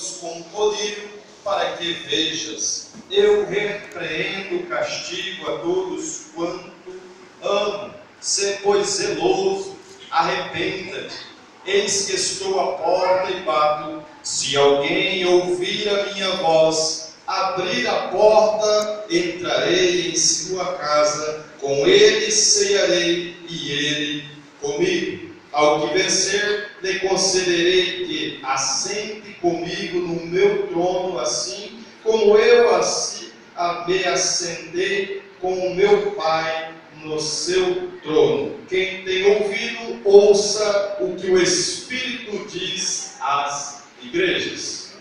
olhos com colírio, para que vejas. Eu repreendo, castigo a todos quanto amo. Sê, pois, zeloso, arrependa-te. Eis que estou à porta e bato. Se alguém ouvir a minha voz, abrir a porta, entrarei em sua casa, com ele cearei e ele comigo. Ao que vencer, lhe concederei que assente comigo no meu trono, assim como eu me assentei com o meu Pai no seu trono. Quem tem ouvido, ouça o que o Espírito diz às igrejas.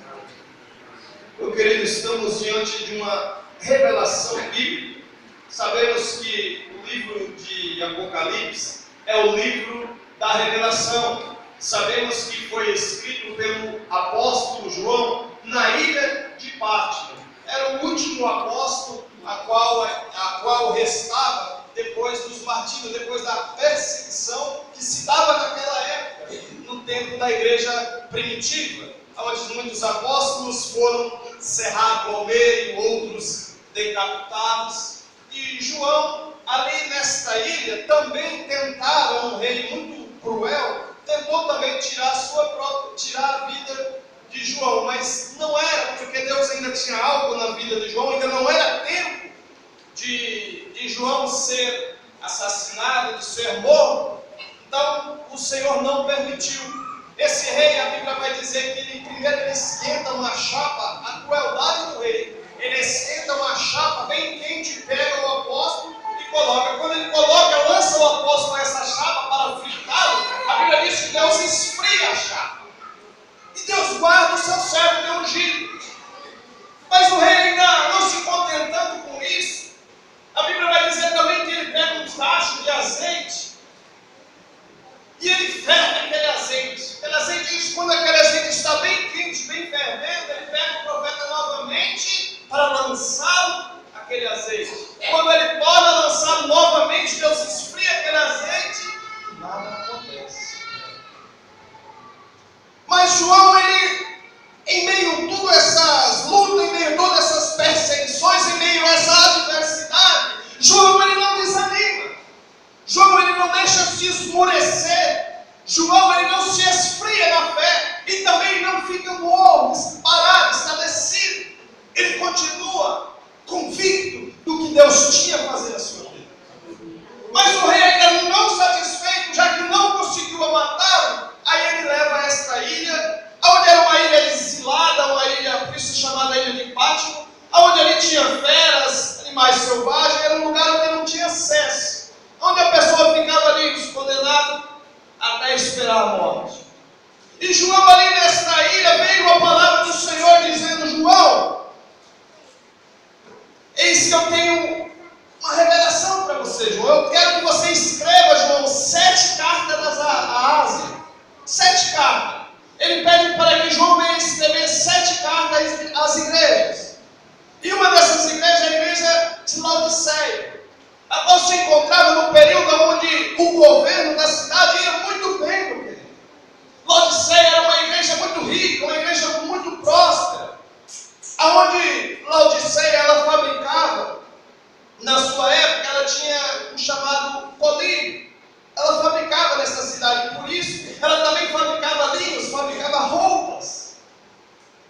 Meu querido, estamos diante de uma revelação bíblica. Sabemos que o livro de Apocalipse é o livro da revelação. Sabemos que foi escrito pelo apóstolo João na ilha de Patmos. Era o último apóstolo a qual restava depois dos martírios, depois da perseguição que se dava naquela época, no tempo da igreja primitiva, onde muitos apóstolos foram cerrados ao meio, outros decapitados. E João, ali nesta ilha, também tentaram, um rei muito cruel, tentou também tirar a vida de João, mas não era, porque Deus ainda tinha algo na vida de João, ainda não era tempo de João ser assassinado, de ser morto. Então o Senhor não permitiu. Esse rei, a Bíblia vai dizer que primeiro ele esquenta uma chapa, a crueldade do rei, ele esquenta uma chapa bem quente, pega o apóstolo e coloca. Quando ele coloca, lança o apóstolo nessa chapa para fritá-lo, a Bíblia diz que Deus esfria a chapa. E Deus guarda o seu servo de ungido. Mas o rei ainda não se contentando com isso, a Bíblia vai dizer também que ele pega um tacho de azeite e ele ferve aquele azeite. Aquele azeite, quando aquele azeite está bem quente, bem fervendo, ele pega o profeta novamente para lançá-lo aquele azeite. Quando ele torna a lançá-lo novamente, Deus esfria aquele azeite e nada acontece. Mas João, ele, em meio a todas essas lutas, em meio a todas essas perseguições, em meio a essa adversidade, João, ele não desanima. João, ele não deixa se esmorecer. João, ele não se esfria na fé e também não fica morno, parado, estabelecido. Ele continua convicto do que Deus tinha a fazer na sua vida. Mas o rei ainda não satisfeito, já que não conseguiu matá-lo, aí ele leva a esta ilha, onde era uma ilha exilada, uma ilha, por isso chamada Ilha de Patmos, onde ali tinha feras, animais selvagens, era um lugar onde não tinha acesso, onde a pessoa ficava ali, condenado, até esperar a morte. E João, ali nesta ilha, veio a palavra do Senhor dizendo: João, eis que eu tenho uma revelação para você, João. Eu quero que você escreva, João, 7 cartas à Ásia. 7 cartas. Ele pede para que João venha escrever 7 cartas às igrejas. E uma dessas igrejas é a igreja de Laodiceia. A qual se encontrava no período onde o governo da cidade ia muito bem, meu querido. Laodiceia era uma igreja muito rica, uma igreja muito próspera. Aonde Laodiceia ela fabricava, na sua época, ela tinha um chamado colírio. Ela fabricava nessa cidade, por isso ela também fabricava linhos, fabricava roupas.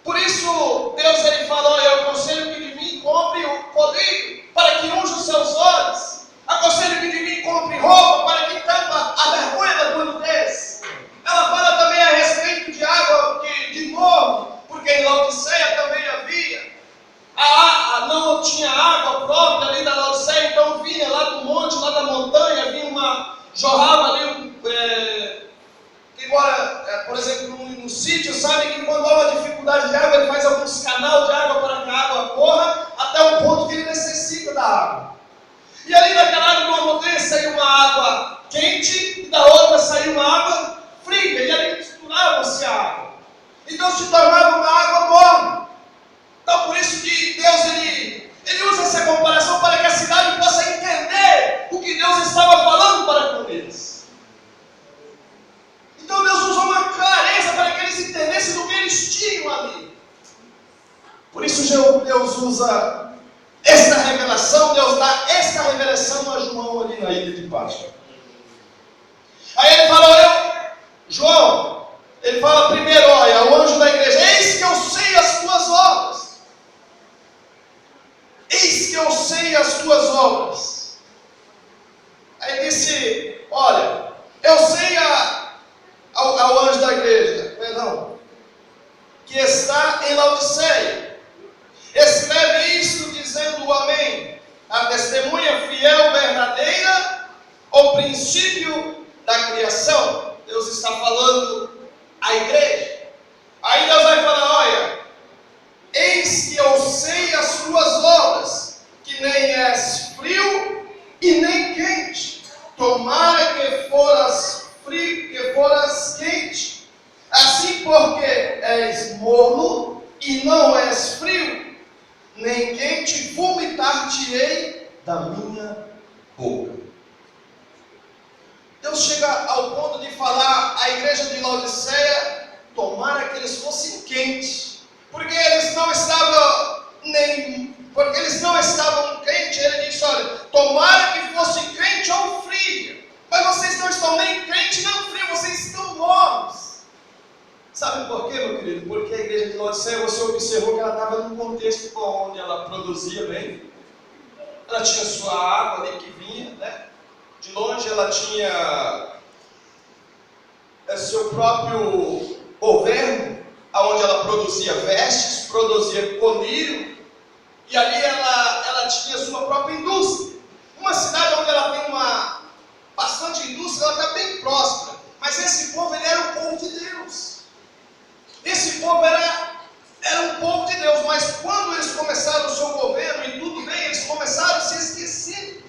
Por isso Deus ele falou: eu aconselho que de mim compre o colírio para que unja os seus olhos. Aconselho que de mim compre roupa para que tampa a vergonha da tua nudez. Ela fala também a respeito de água de morno, porque em Laodiceia também havia. Não tinha água própria ali da Laodiceia, então vinha lá do monte, lá da montanha, jorrava ali, quem mora, por exemplo, no sítio, sabe que quando há uma dificuldade de água, ele faz alguns canais de água para que a água corra até o ponto que ele necessita da água. E ali naquela água de uma montanha saiu uma água quente e da outra saiu uma água fria, e ali misturavam-se a água. Então se tornava uma água morna. Então por isso que Deus ele usa essa comparação para que a cidade possa entender o que Deus estava falando para com eles. Então Deus usou uma clareza para que eles entendessem do que eles tinham ali. Por isso Deus usa esta revelação, Deus dá esta revelação a João ali na ilha de Páscoa. Aí ele fala, João, ele fala primeiro, olha, o anjo da igreja, eis que eu sei as tuas obras. Eis que eu sei as tuas obras. Aí ele disse, olha, eu sei ao anjo da igreja, que está em Laodiceia. Escreve isto dizendo amém. A testemunha fiel, verdadeira, o princípio da criação. Deus está falando à igreja. Aí Deus vai falar, olha, eis que eu sei as tuas obras, que nem és frio e nem quente. Tomara que foras frio, que foras quente. Assim porque és morno e não és frio, nem quente, vomitar-te-ei da minha boca. Deus chega ao ponto de falar à igreja de Laodiceia, tomara que eles fossem quentes, porque eles não estavam quentes. Ele disse, olha, tomara que fosse quente ou frio, mas vocês não estão nem quente nem frio, vocês estão mornos. Sabe por quê, meu querido? Porque a igreja de Laodiceia, você observou que ela estava num contexto onde ela produzia bem, ela tinha sua água ali que vinha, né? De longe ela tinha seu próprio governo, onde ela produzia vestes, produzia colírio, e ali ela tinha sua própria indústria. Uma cidade onde ela tem bastante indústria, ela está bem próspera. Mas esse povo, ele era o povo de Deus. Esse povo era um povo de Deus, mas quando eles começaram o seu governo e tudo bem, eles começaram a se esquecer.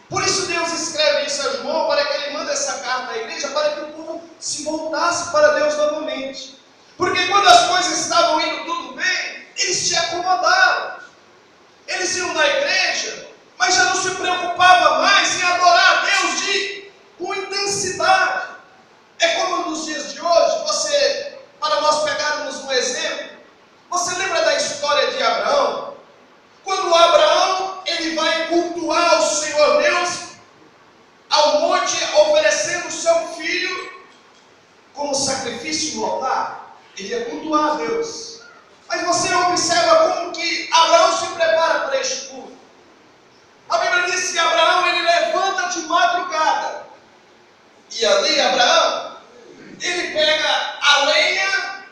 Por isso Deus escreve isso a João, para que ele mande essa carta à igreja, para que o povo se voltasse para Deus novamente. Porque quando as coisas estavam indo tudo bem, eles se acomodaram. Eles iam na igreja, mas já não se preocupavam mais em adorar a Deus com intensidade. É como nos dias de hoje, para nós pegarmos um exemplo, você lembra da história de Abraão? Quando Abraão, ele vai cultuar o Senhor Deus ao monte, oferecendo o seu filho como sacrifício no altar, ele ia cultuar a Deus. Mas você observa como que Abraão se prepara para este culto. A Bíblia diz que Abraão, ele levanta de madrugada, e ali Abraão, ele pega a lenha,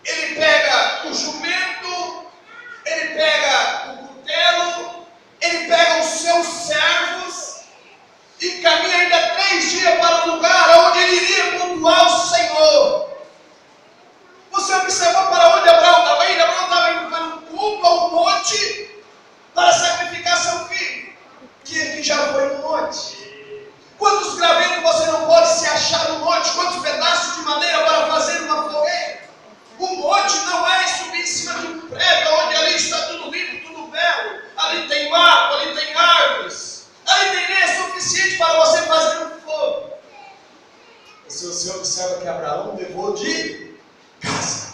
ele pega o jumento, ele pega o cutelo, ele pega os seus servos e caminha ainda 3 dias para o lugar onde ele iria cultuar o Senhor. Você observou para onde Abraão estava indo? Abraão estava indo para um culto ao monte para sacrificar seu filho. Quem aqui já foi no monte? Quantos gravetos você não pode se achar no monte? Quantos pedaços de madeira para fazer uma fogueira? O monte não é subir em cima de um prédio onde ali está tudo limpo, tudo belo. Ali tem mato, ali tem árvores. Ali tem lenha suficiente para você fazer um fogo. Se você observa que Abraão levou de casa.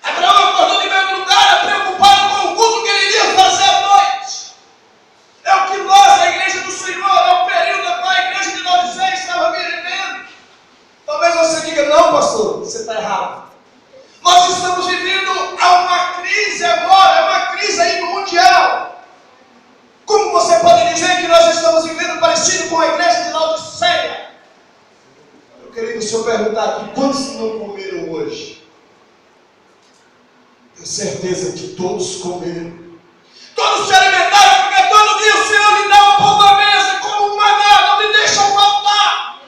Abraão acordou de madrugada, preocupado com o culto que ele iria fazer à noite. É o que nós, a igreja do Senhor, é o período da qual a igreja de Laodiceia estava vivendo. Talvez você diga, não, pastor, você está errado. Nós estamos vivendo uma crise agora, é uma crise aí mundial. Como você pode dizer que nós estamos vivendo parecido com a igreja de Laodiceia? Eu queria se eu perguntar aqui, quantos não comeram hoje? Tenho certeza que todos comeram. Todos se alimentaram, porque todo dia o Senhor lhe dá um pão na mesa, como um maná, não lhe deixa faltar.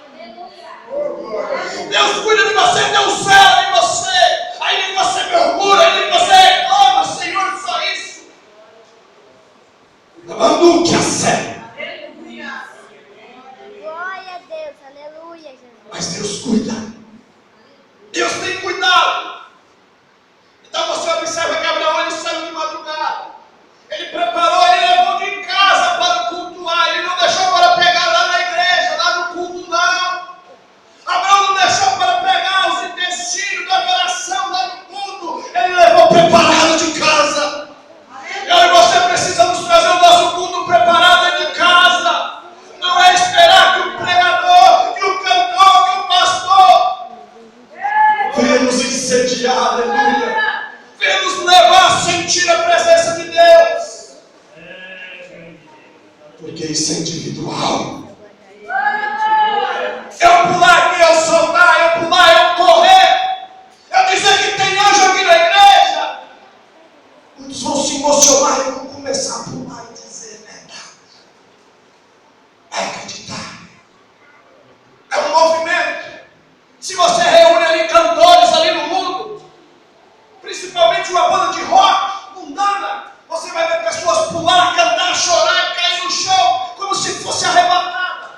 Deus cuida de você, Deus zela em você. Aí nem você murmura, aí nem você reclama, Senhor, só isso. Lamando que a sério. Glória a Deus, aleluia, Jesus. Mas Deus cuida. Deus tem cuidado. Então você observa que Abraão, ele saiu de madrugada. Ele preparou vem nos incendiar, aleluia. Vem nos levar a sentir a presença de Deus. Porque isso é individual. Eu pular aqui, eu soltar, eu pular, eu correr, eu dizer que tem anjo aqui na igreja. Muitos vão se emocionar e vão começar a pular e dizer: é verdade. É acreditar. É um movimento. Se você reúne ali cantores ali no mundo, principalmente uma banda de rock mundana, você vai ver pessoas pular, cantar, chorar, cair no chão, como se fosse arrebatada,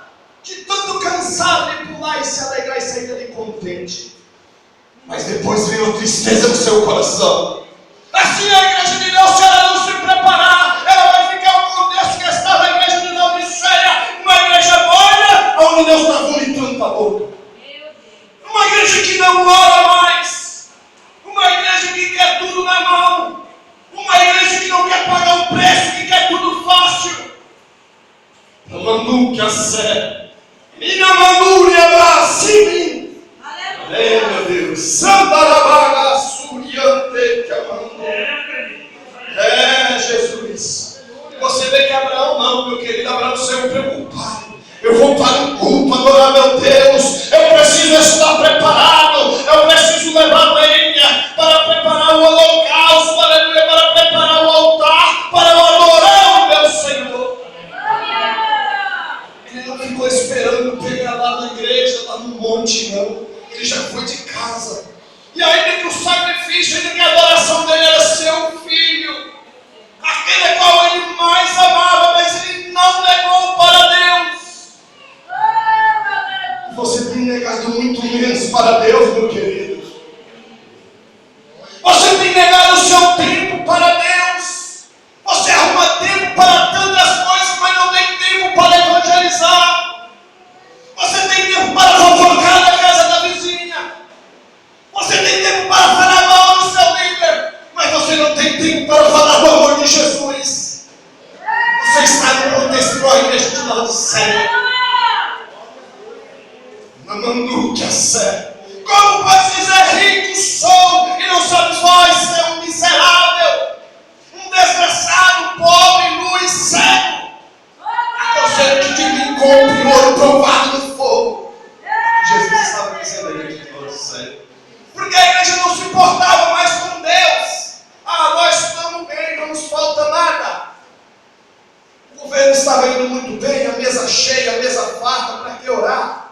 de tanto cansado de pular e se alegrar e sair dali contente. Mas depois vem a tristeza no seu coração. Assim a igreja de Deus, se ela não se preparar, ela vai ficar o contexto que está na igreja de Laodiceia, uma igreja morna, onde Deus está vomitando para a boca. Uma igreja que não ora mais, uma igreja que quer tudo na mão, uma igreja que não quer pagar o preço, que quer tudo fácil. Mandu que a sé, minha mandúria da Simin, aleluia, meu Deus, Santa Rabaga, Suriante, que amando. É, Jesus. Você vê que Abraão não, meu querido, Abraão saiu preocupado. Eu vou para o culto, adorar meu Deus. Eu preciso estar preparado. Eu preciso levar lenha para preparar o holocausto, aleluia, para preparar o altar, para eu adorar o meu Senhor. Ele não ficou esperando pegar lá na igreja, lá no monte, não. Ele já foi de casa. E ainda que o sacrifício, ainda que a adoração dele era seu filho, aquele qual ele mais amava, mas ele não negou para Deus. Você tem negado muito menos para Deus, meu querido. Você tem negado o seu tempo para Deus. Você arruma tempo para tantas coisas, mas não tem tempo para evangelizar. Você tem tempo para fofocar na casa da vizinha. Você tem tempo para falar mal do seu líder, mas você não tem tempo para falar do amor de Jesus. Você está no contexto igual a igreja de Laodiceia. Mamando que a sé. Como pode dizer rico sou e não satisfaz ser um miserável, um desgraçado, pobre, nu e cego? Aconselho que de mim compre ouro provado no fogo. Jesus estava dizendo a igreja de Laodiceia. Porque a igreja não se importava mais com Deus. Ah, nós estamos bem, não nos falta nada. O governo estava indo muito bem, a mesa cheia, a mesa farta, para que orar?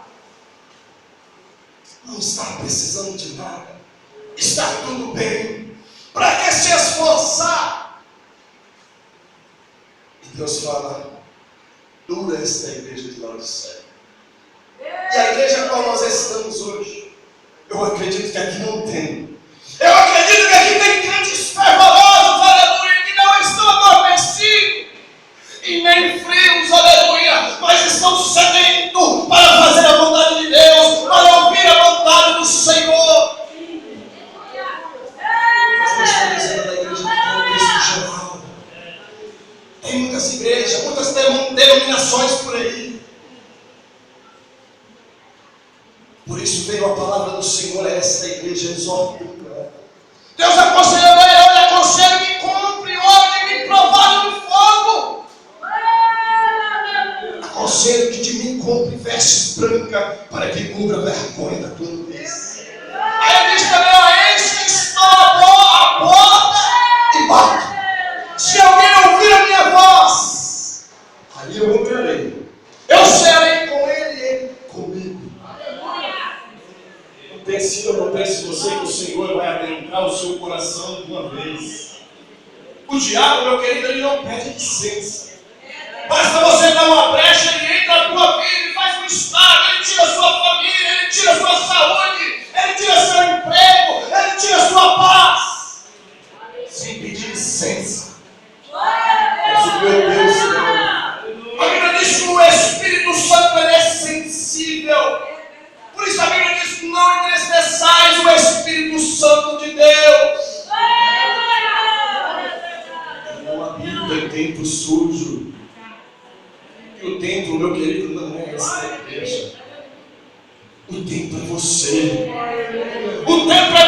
Não está precisando de nada. Está tudo bem. Para que se esforçar? E Deus fala: dura esta igreja de Laodiceia. E a igreja a qual nós estamos hoje, eu acredito que aqui não tem. Eu acredito que aqui tem crentes fervorosos, aleluia, que não estão adormecidos e nem frios, aleluia, mas estão sedentos para fazer a vontade de Deus, para ouvir a vontade do Senhor. Eu estou dizendo da igreja que tem um Cristo geral. Tem muitas igrejas, muitas denominações por aí. Por isso veio a palavra do Senhor a esta igreja exortando. Deus aconselhou a ele: olha, aconselho que compre ouro e me provado no fogo. Aconselho que de mim compre vestes brancas para que cubra a vergonha da tua nudez. Aí ele diz também: ó, eis que estou à porta e bato. Se alguém ouvir a minha voz, aí eu entrarei. Eu serei com ele e ele comigo. Pense ou não pense você que o Senhor vai adentrar o seu coração de uma vez. O diabo, meu querido, ele não pede licença. Basta você dar uma brecha, ele entra na tua vida e faz um estrago, ele tira a sua família, ele tira a sua saúde, ele tira seu emprego, ele tira a sua paz. Sem pedir licença. Mas o meu Deus, a Bíblia diz que o Espírito Santo ele é sensível. Por isso a Bíblia diz que não entristeçais o Espírito Santo de Deus. Não habita em templo sujo. E o templo, meu querido, não é essa igreja. O templo é você. O templo é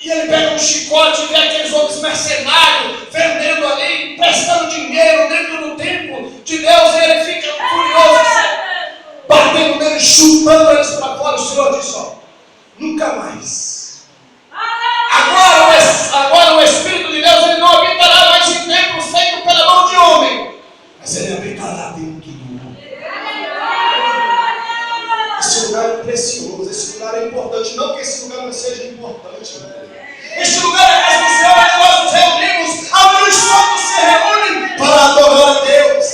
E ele pega um chicote e vê aqueles homens mercenários vendendo ali, prestando dinheiro dentro do templo de Deus, e ele fica furioso, batendo neles, chutando eles para fora. O Senhor diz: ó, nunca mais. Agora o Espírito de Deus, ele não habitará mais em templo feito pela mão de homem, mas ele habitará dentro do homem. Esse lugar é precioso, esse lugar é importante. Não que esse lugar não seja importante, este lugar é a casa do Senhor, onde nós nos reunimos, onde os santos se reúnem para adorar a Deus.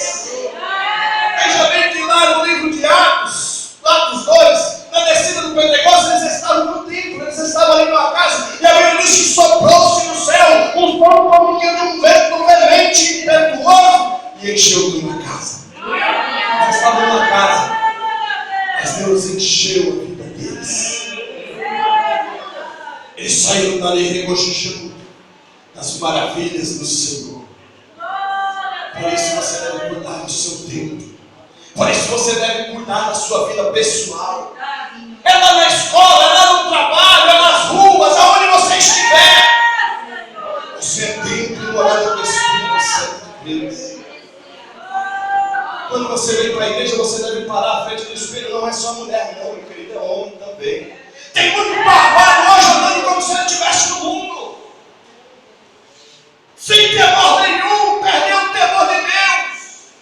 Veja bem que lá no livro de Atos 2, na descida do Pentecostes, eles estavam no templo, eles estavam ali numa casa, e a Bíblia diz que soprou-se no céu um som como que de um vento veemente e impetuoso, e encheu toda a casa. Eles estavam numa casa, mas Deus encheu a vida deles. Eles saíram dali regozijando das maravilhas do Senhor. Por isso você deve cuidar do seu tempo. Por isso você deve cuidar da sua vida pessoal. É lá na escola, é lá no trabalho, é nas ruas, aonde você estiver. Você é templo e morada do Espírito Santo de Deus. Quando você vem para a igreja, você deve parar à frente do espelho. Não é só mulher, não, meu querido, é homem também. Tem muito barbado hoje andando como se ele estivesse no mundo, sem temor nenhum. Perdeu o temor de Deus,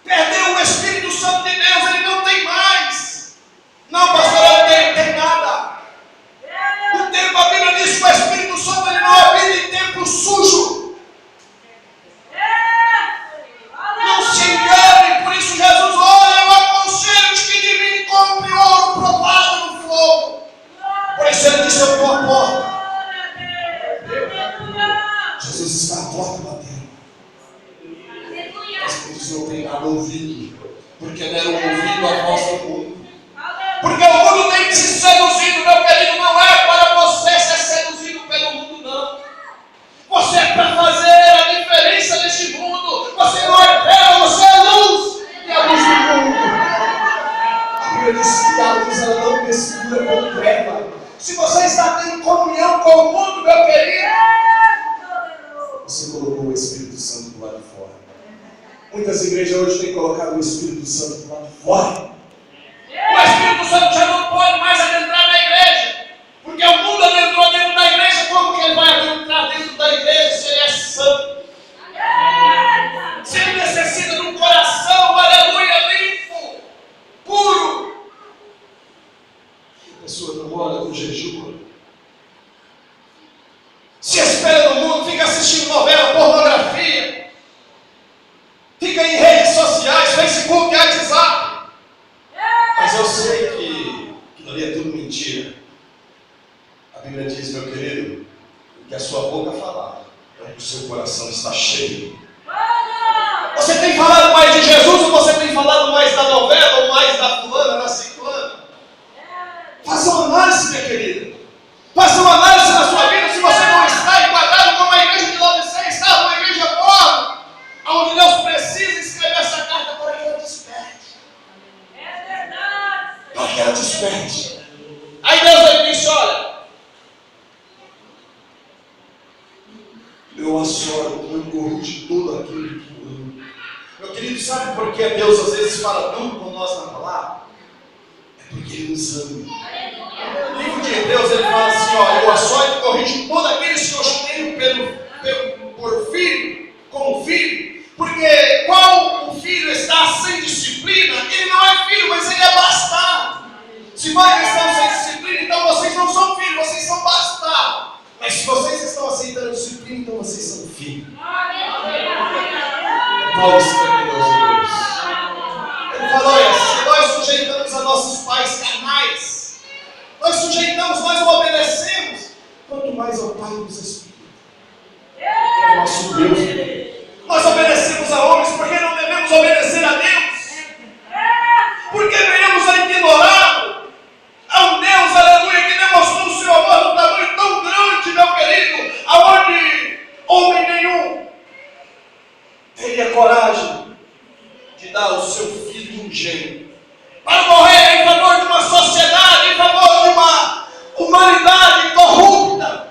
perdeu o Espírito Santo de Deus. Ele não tem mais. Não, pastor, ele não tem nada. O tempo, a Bíblia diz que o Espírito Santo ele não habita em templo sujo. Não se engane. Por isso Jesus: olha, eu aconselho-te que de mim compre ouro provado no fogo. Por isso ele disse: eu estou à porta. Jesus está à porta batendo. Mas por isso não tem nada ouvido, porque deram ouvido à voz do mundo. Porque o mundo tem que se seduzido, meu querido. Não é para você ser seduzido pelo mundo, não. Você é para fazer a diferença neste mundo. Você não é treva, você é luz. E a luz do mundo. A Bíblia diz que a luz ela não mistura com treva. Se você está tendo comunhão com o mundo, meu querido, você colocou o Espírito Santo do lado de fora. Muitas igrejas hoje têm colocado o Espírito Santo do lado de fora. O Espírito Santo já não pode mais adentrar na igreja, porque o mundo adentrou dentro da igreja. Como que ele vai adentrar dentro da igreja se ele é santo? Se ele necessita de um coração, aleluia, limpo, puro. A pessoa não ora com jejum, se espera no mundo, fica assistindo novela, pornografia, fica em redes sociais, Facebook, WhatsApp. Mas eu sei que ali é tudo mentira. A Bíblia diz, meu querido, que a sua boca falar é o que o seu coração está cheio. Você tem falado mais de Jesus ou você tem falado mais da novela ou mais da fulana, da ciclana? Faça uma análise, minha querida. Faça uma análise na sua vida se você não está enquadrado como a igreja de Laodiceia estava, uma igreja morna, onde Deus precisa escrever essa carta para que ela desperte. É verdade. Para que ela desperte. Aí Deus disse: olha, eu assoro, eu corrijo tudo aquilo que eu amo. Meu querido, sabe por que Deus às vezes fala duro com nós na palavra? É porque Ele nos ama. No livro de Hebreus ele fala assim: ó, eu assoro e corrijo todos aqueles que eu tenho por filho, como filho. Porque qual o filho está sem disciplina, ele não é filho, mas ele é bastardo. Se vocês estão sem disciplina, então vocês não são filhos, vocês são bastardos. Mas se vocês estão aceitando disciplina, então vocês são filhos. Paulo escreveu aos Hebreus. Ele falou: olha, se nós sujeitamos a nossos pais carnais, nós sujeitamos, nós obedecemos, quanto mais ao Pai dos Espíritos, que é o nosso Deus. Nós obedecemos a homens porque não devemos obedecer a Deus, porque venhamos a ignorá-lo, a um Deus, aleluia, que demonstrou o seu amor num tamanho tão grande, meu querido, aonde homem nenhum teria coragem de dar o seu filho unigênito para morrer em favor de uma sociedade, em favor de uma humanidade corrupta,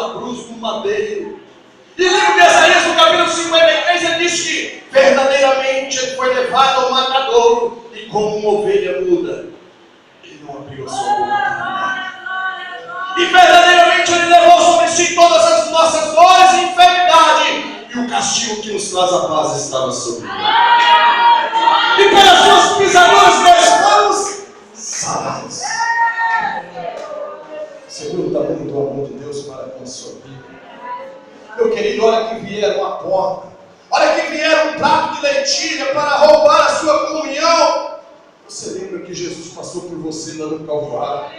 sua cruz no madeiro. E o livro de Isaías, no capítulo 53, ele diz que verdadeiramente ele foi levado ao matadouro e como uma ovelha muda, ele não abriu a sua boca. E verdadeiramente ele levou sobre si todas as nossas dores e enfermidade, e o castigo que nos traz a paz estava sobre ele. E pelas suas pisaduras nós fomos sarados. Segundo o tamanho do amor de Deus para com a sua vida. Meu querido, olha que vier uma porta, olha que vier um prato de lentilha para roubar a sua comunhão. Você lembra que Jesus passou por você lá no Calvário?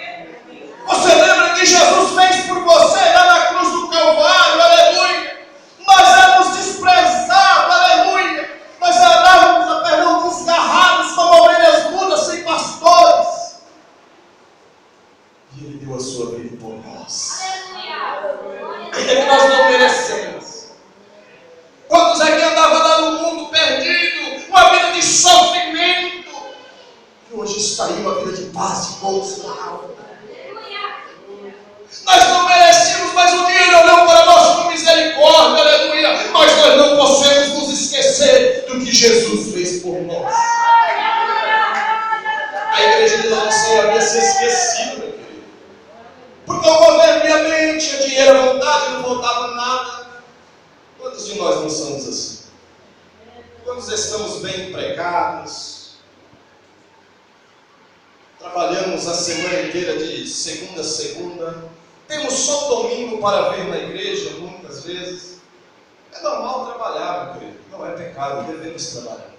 Você lembra que Jesus fez por você lá na cruz do Calvário? Aleluia! Nós éramos desprezados, aleluia! Nós éramos desgarrados como ovelhas mudas sem pastores. E Ele deu a sua vida por nós. Ainda que nós não merecemos. Quantos aqui andavam lá no mundo perdido, uma vida de sofrimento, e hoje está aí uma vida de paz, de gozo na alma. Nós não merecemos, mas um dia Ele olhou para nós com misericórdia, aleluia. Mas nós não podemos nos esquecer do que Jesus fez por nós. A igreja de Laodiceia havia se esquecido, meu querido. Porque o governo ia bem, tinha dinheiro à vontade, não faltava nada. Quantos de nós não somos assim? Quantos estamos bem empregados? Trabalhamos a semana inteira de segunda a segunda. Temos só o domingo para vir na igreja, muitas vezes. É normal trabalhar, meu querido. Não é pecado, devemos trabalhar.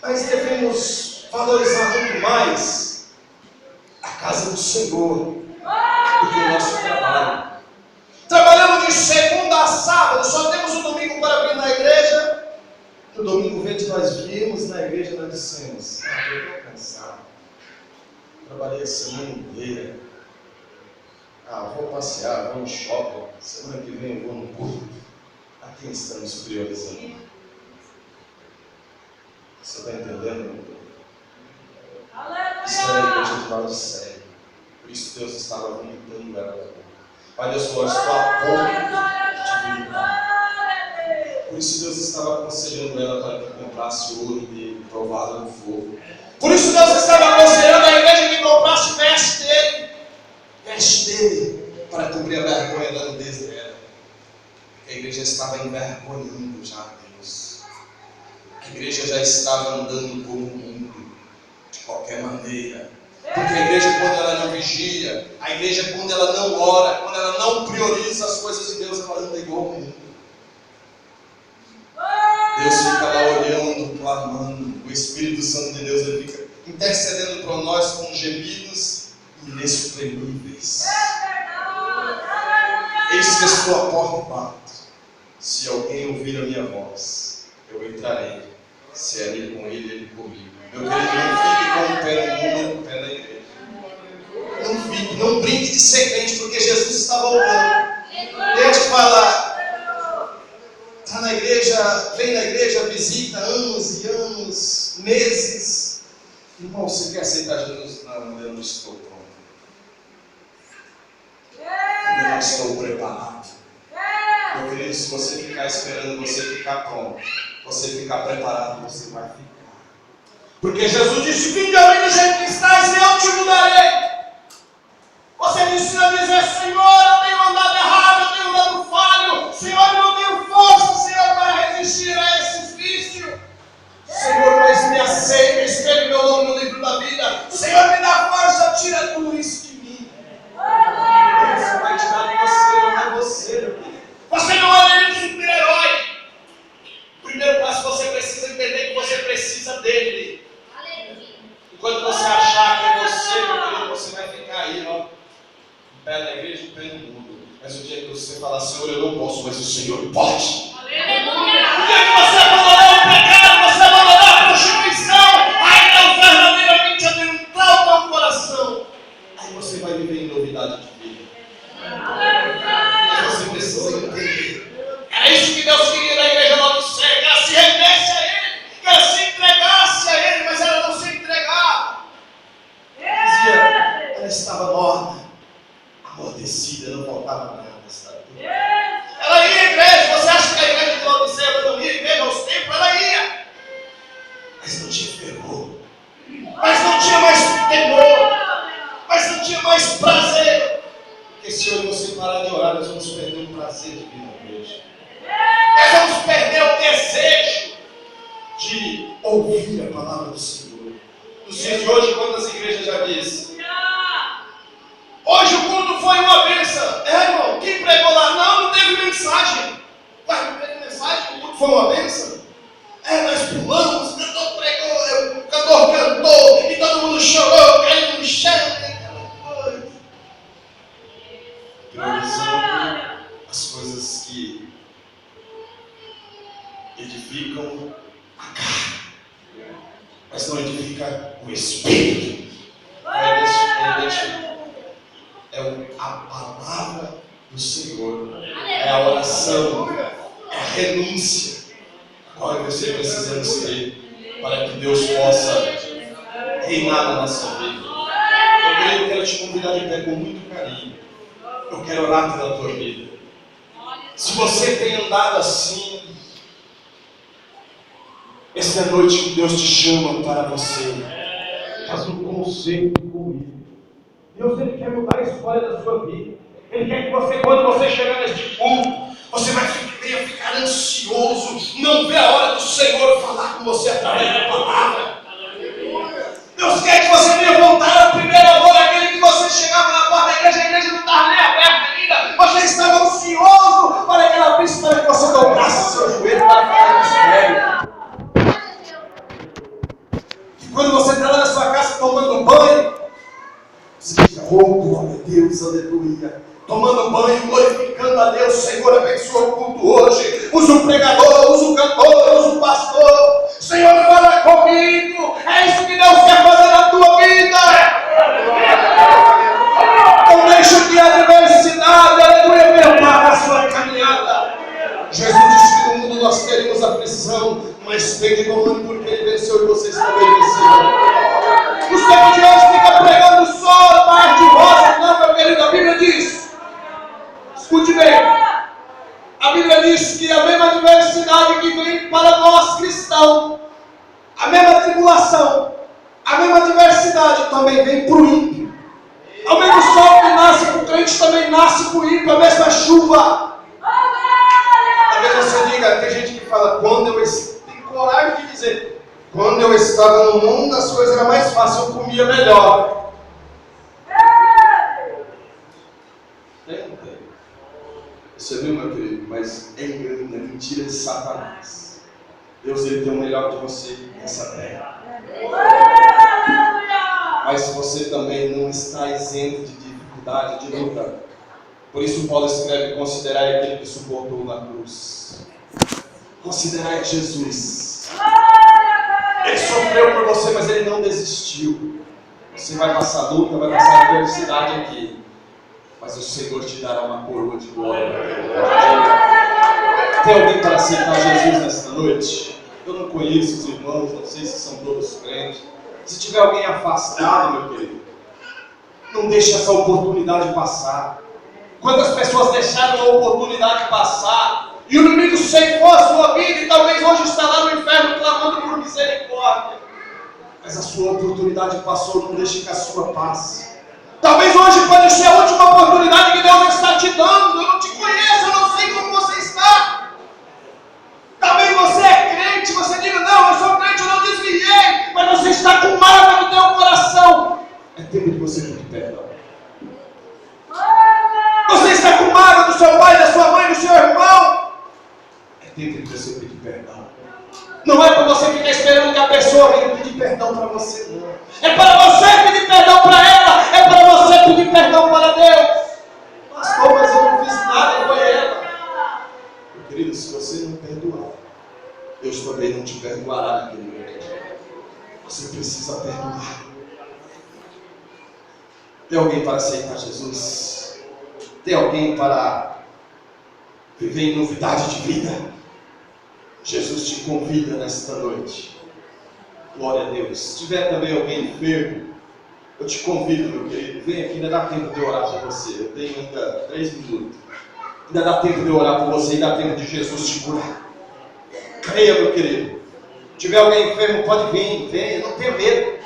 Mas devemos valorizar muito mais a casa do Senhor do que o nosso trabalho. Trabalhamos de segunda a sábado, só temos o domingo para vir na igreja. No domingo verde nós viemos na igreja e nós dissemos: eu estou cansado. Trabalhei a semana inteira. Vou passear, vou no shopping. Semana que vem eu vou no culto. A quem estamos priorizando? Você está entendendo? Isso era a igreja de Laodiceia. Por isso Deus estava vomitando ela da boca. Pai, Deus falou: estou a ponto de te vomitar. Por isso Deus estava aconselhando ela para que comprasse ouro dele, provado no fogo. Por isso Deus estava aconselhando a igreja que comprasse veste dele, para cobrir a vergonha da nudez dela. A igreja estava envergonhando já Deus. A igreja já estava andando como o mundo, de qualquer maneira. Porque a igreja, quando ela não vigia, a igreja, quando ela não ora, quando ela não prioriza as coisas de Deus, ela anda igual o mundo. Deus fica lá olhando, clamando. O Espírito Santo de Deus, ele fica intercedendo por nós com gemidos inexprimíveis. Eis que estou à porta e bato. Se alguém ouvir a minha voz, eu entrarei. Se é ele com ele, ele comigo. Meu querido, não fique com o pé no mundo ou com o pé na igreja. Não fique, não brinque de ser crente, porque Jesus está voltando. Deixa eu te falar. Está na igreja, vem na igreja, visita anos e anos, meses. Irmão, você quer aceitar Jesus? Não, eu não estou pronto. Eu não estou preparado. Meu querido, se você ficar esperando você ficar pronto, você ficar preparado, você vai ficar. Porque Jesus disse: vinde a mim do jeito que estás e eu te mudarei. Você me ensina a dizer: Senhor, eu tenho andado errado, eu tenho andado falho. Senhor, eu não tenho força, Senhor, para resistir a esse vício. Senhor, mas me aceita, escreve meu nome no livro da vida. Senhor, me dá força, tira tudo isso de mim. Deus vai tirar de você, não é você, meu querido. Você não é um super-herói. Primeiro passo, você precisa entender que você precisa dele. Enquanto você achar que é você, meu querido, você vai ficar aí, ó, pé na igreja, pé no mundo. Mas o dia que você falar: Senhor, eu não posso, mas o Senhor pode. Aleluia. O dia que você abandonar o pecado, você abandonar a prostituição, aí não verdadeiramente adentrar o teu coração. Aí você vai viver em novidade de vida. Mas você precisa entender. Era isso que Deus queria na igreja lá do céu, que ela se rendesse a Ele, que ela se entregasse a Ele, mas ela não se entregava. Dizia, ela estava morta, amortecida, não faltava nada. Ela ia à igreja. Você acha que a igreja de Laodiceia não ia à igreja aos tempos? Ela ia. Mas não tinha fervor. Mas não tinha mais temor. Mas não tinha mais prazer. Porque se hoje você parar de orar, nós vamos perder o prazer de vir na igreja. Nós vamos perder o desejo de ouvir a palavra do Senhor. Nos dias de hoje, quantas igrejas já dizem? Hoje o culto foi uma bênção. Irmão, quem pregou lá? Não teve mensagem. Mas não teve mensagem, o culto foi uma bênção. Nós pulamos, o cantor pregou, o cantor cantou, e todo mundo chorou, caiu no chão, aquela coisa. Priorizando as coisas que edificam a carne, mas não edifica o espírito. A palavra do Senhor, é a oração, é a renúncia. Agora você precisa ser para que Deus possa reinar na nossa vida. Eu quero te convidar de pé com muito carinho. Eu quero orar pela tua vida. Se você tem andado assim, esta é a noite que Deus te chama para você. Faz um concerto comigo. Deus, Ele quer mudar a história da sua vida. Ele quer que você, quando você chegar neste ponto, você vai ficar ansioso, não vê a hora do Senhor falar com você através da palavra. Deus quer que você venha voltar ao primeiro amor, aquele que você chegava na porta da igreja, a igreja não estava nem aberta ainda, você estava ansioso para que ela abrisse, para que você dobrasse seu joelho para falar com o Espírito. E quando você está lá na sua casa tomando banho, você diz, oh, glória a Deus, aleluia. Tomando banho, glorificando a Deus. Senhor, abençoa o culto hoje. Usa o pregador, usa o cantor, usa o pastor. Senhor, fala comigo. É isso que Deus quer fazer na tua vida. Não deixa que a adversidade, aleluia, prepare a sua caminhada. Jesus disse que no mundo nós teremos aflição, mas tem de bom ânimo porque Ele venceu e vocês também venceram. Os tempos de hoje fica pregando só mar de rosa, não, meu querido, a Bíblia diz. Escute bem, a Bíblia diz que a mesma adversidade que vem para nós cristãos, a mesma tribulação, a mesma adversidade também vem para o ímpio. O mesmo sol que nasce para o crente também nasce para o ímpio, a mesma chuva. Talvez você diga, tem gente que fala, tem coragem de dizer, quando eu estava no mundo as coisas eram mais fáceis, eu comia melhor. Você viu, meu querido? Mas é engano, é mentira de Satanás. Deus, Ele tem o melhor de você nessa terra. Mas você também não está isento de dificuldade, de luta. Por isso Paulo escreve, considerai aquele que suportou na cruz. Considerai Jesus. Ele sofreu por você, mas Ele não desistiu. Você vai passar luta, vai passar adversidade aqui. Mas o Senhor te dará uma coroa de glória. Tem alguém para aceitar Jesus nesta noite? Eu não conheço os irmãos, não sei se são todos crentes. Se tiver alguém afastado, meu querido, não deixe essa oportunidade passar. Quantas pessoas deixaram a oportunidade passar e o inimigo ceifou a sua vida e talvez hoje está lá no inferno clamando por misericórdia. Mas a sua oportunidade passou, não deixe que a sua passe. Talvez hoje pode ser a última oportunidade que Deus está te dando. Eu não te conheço, eu não sei como você está. Talvez você é crente, você diga, não, eu sou crente, eu não desviei. Mas você está com mágoa no teu coração. É tempo de você pedir perdão. Você está com mágoa do seu pai, da sua mãe, do seu irmão. É tempo de você pedir perdão. Não é para você ficar esperando que a pessoa venha pedir perdão para você, não. É para você pedir perdão para ela. É para você pedir perdão para Deus. Pastor, mas eu não fiz nada com ela. Meu querido, se você não perdoar, Deus também não te perdoará naquele momento. Você precisa perdoar. Tem alguém para aceitar Jesus? Tem alguém para viver em novidade de vida? Jesus te convida nesta noite. Glória a Deus. Se tiver também alguém enfermo, eu te convido, meu querido, vem aqui, ainda dá tempo de orar por você. Eu tenho ainda 3 minutos. Ainda dá tempo de eu orar por você, ainda dá tempo de Jesus te curar. Creia, meu querido. Se tiver alguém enfermo, pode vir, venha, não tenha medo.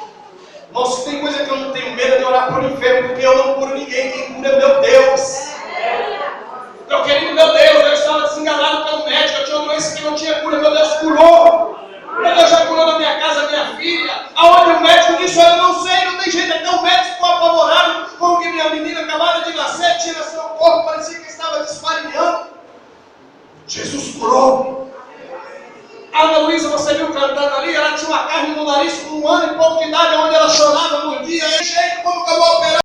Irmão, se tem coisa que eu não tenho medo é de orar por enfermo, porque eu não curo ninguém, quem cura é meu Deus. Meu querido, meu Deus, eu estava desenganado pelo médico, eu tinha uma doença que não tinha cura, meu Deus curou. Meu Deus já curou na minha casa, minha filha. Aonde o médico disse, eu não sei, não tem jeito. Então o médico ficou apavorado, como que minha menina acabara de nascer, tira seu corpo, parecia que estava desfarinhando. Jesus curou. A Ana Luísa, você viu cantando ali, ela tinha uma carne no nariz com 1 ano e pouco de idade, onde ela chorava, mordia, jeito como acabou a operar.